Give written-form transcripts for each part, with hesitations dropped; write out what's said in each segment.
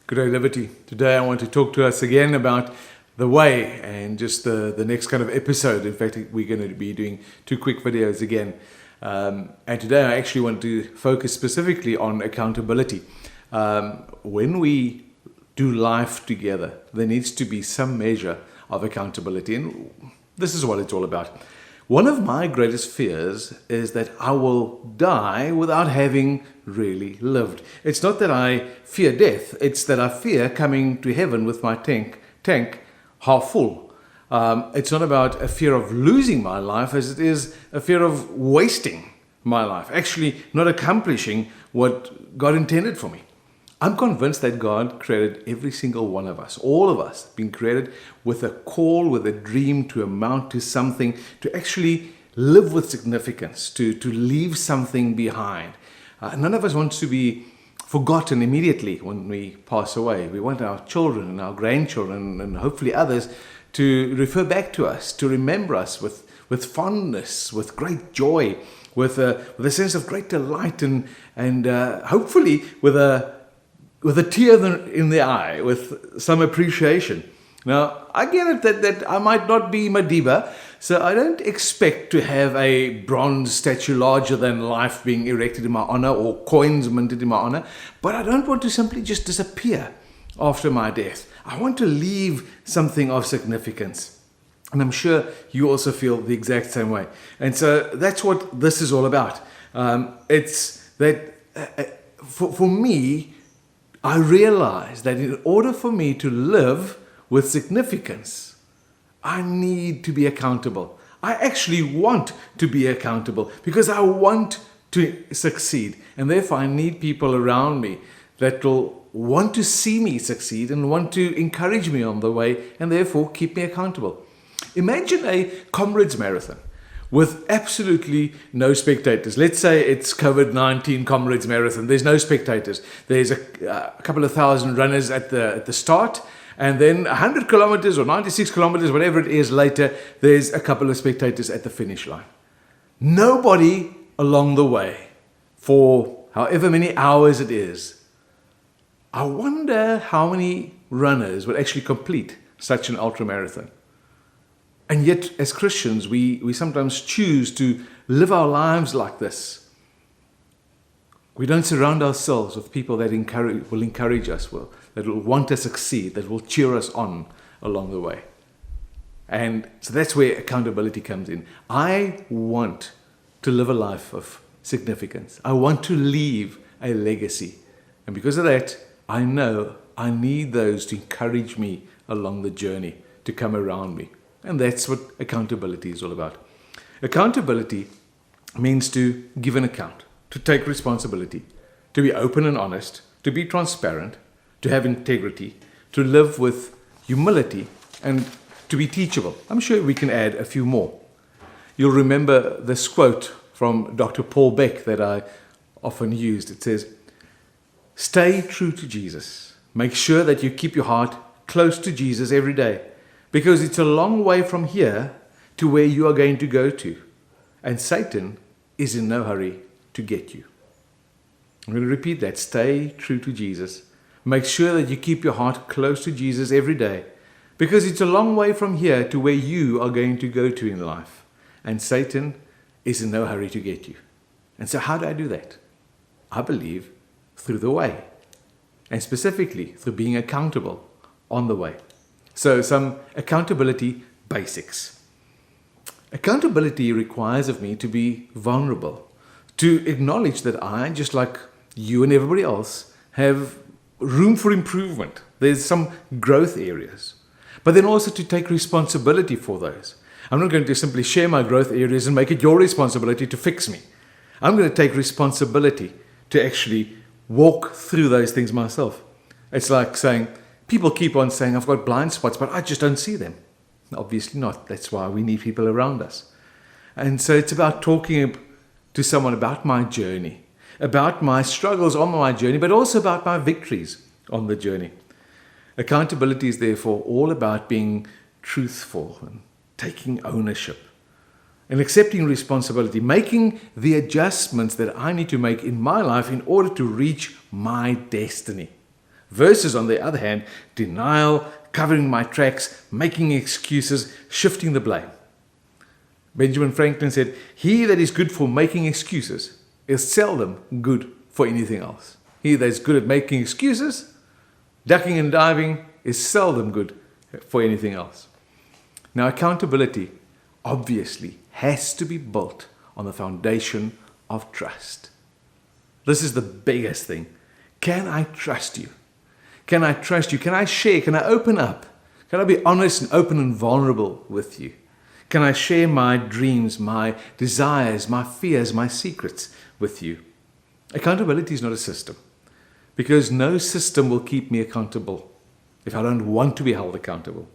Good day, Liberty. Today I want to talk to us again about the way and just the next kind of episode. In fact, we're going to be doing 2 quick videos again. And today I actually want to focus specifically on accountability. When we do life together, there needs to be some measure of accountability. And this is what it's all about. One of my greatest fears is that I will die without having really lived. It's not that I fear death, it's that I fear coming to heaven with my tank half full. It's not about a fear of losing my life as it is a fear of wasting my life, actually not accomplishing what God intended for me. I'm convinced that God created every single one of us, all of us, being created with a call, with a dream to amount to something, to actually live with significance, to leave something behind. None of us wants to be forgotten immediately when we pass away. We want our children and our grandchildren and hopefully others to refer back to us, to remember us with fondness, with great joy, with a sense of great delight and hopefully with a tear in the eye, with some appreciation. Now, I get it that I might not be Madiba, so I don't expect to have a bronze statue larger than life being erected in my honor or coins minted in my honor, but I don't want to simply just disappear after my death. I want to leave something of significance. And I'm sure you also feel the exact same way. And so that's what this is all about. It's that for me, I realize that in order for me to live with significance, I need to be accountable. I actually want to be accountable because I want to succeed. And therefore, I need people around me that will want to see me succeed and want to encourage me on the way and therefore keep me accountable. Imagine a comrades marathon with absolutely no spectators. Let's say it's COVID-19 Comrades Marathon. There's no spectators. There's a couple of thousand runners at the start, and then 100 kilometers or 96 kilometers, whatever it is later, there's a couple of spectators at the finish line. Nobody along the way for however many hours it is. I wonder how many runners would actually complete such an ultramarathon. And yet, as Christians, we sometimes choose to live our lives like this. We don't surround ourselves with people that will encourage us, that will want to succeed, that will cheer us on along the way. And so that's where accountability comes in. I want to live a life of significance. I want to leave a legacy. And because of that, I know I need those to encourage me along the journey, to come around me. And that's what accountability is all about. Accountability means to give an account, to take responsibility, to be open and honest, to be transparent, to have integrity, to live with humility, and to be teachable. I'm sure we can add a few more. You'll remember this quote from Dr. Paul Beck that I often used. It says, "Stay true to Jesus. Make sure that you keep your heart close to Jesus every day, because it's a long way from here to where you are going to go to. And Satan is in no hurry to get you." I'm going to repeat that. Stay true to Jesus. Make sure that you keep your heart close to Jesus every day, because it's a long way from here to where you are going to go to in life. And Satan is in no hurry to get you. And so how do I do that? I believe through the way, and specifically through being accountable on the way. So some accountability basics. Accountability requires of me to be vulnerable, to acknowledge that I, just like you and everybody else, have room for improvement. There's some growth areas, but then also to take responsibility for those. I'm not going to simply share my growth areas and make it your responsibility to fix me. I'm going to take responsibility to actually walk through those things myself. It's like saying, people keep on saying, I've got blind spots, but I just don't see them. Obviously not. That's why we need people around us. And so it's about talking to someone about my journey, about my struggles on my journey, but also about my victories on the journey. Accountability is therefore all about being truthful and taking ownership and accepting responsibility, making the adjustments that I need to make in my life in order to reach my destiny. Versus, on the other hand, denial, covering my tracks, making excuses, shifting the blame. Benjamin Franklin said, "He that is good for making excuses is seldom good for anything else." He that is good at making excuses, ducking and diving, is seldom good for anything else. Now, accountability obviously has to be built on the foundation of trust. This is the biggest thing. Can I trust you? Can I trust you? Can I share? Can I open up? Can I be honest and open and vulnerable with you? Can I share my dreams, my desires, my fears, my secrets with you? Accountability is not a system, because no system will keep me accountable if I don't want to be held accountable.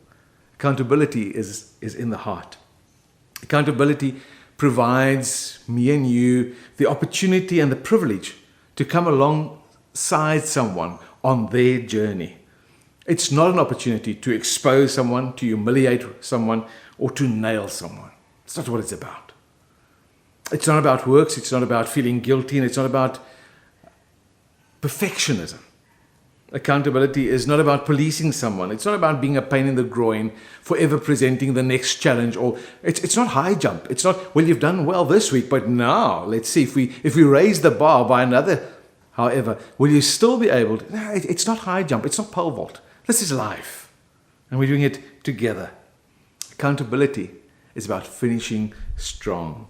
Accountability is in the heart. Accountability provides me and you the opportunity and the privilege to come alongside someone on their journey. It's not an opportunity to expose someone, to humiliate someone, or to nail someone. It's not what it's about. It's not about works, it's not about feeling guilty, and it's not about perfectionism. Accountability is not about policing someone. It's not about being a pain in the groin, forever presenting the next challenge, or it's not high jump. It's not, well, you've done well this week, but now let's see if we raise the bar by another. However, will you still be able to? No, it's not high jump. It's not pole vault. This is life, and we're doing it together. Accountability is about finishing strong.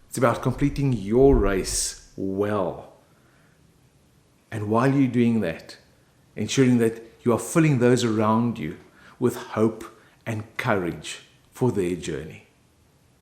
It's about completing your race well. And while you're doing that, ensuring that you are filling those around you with hope and courage for their journey.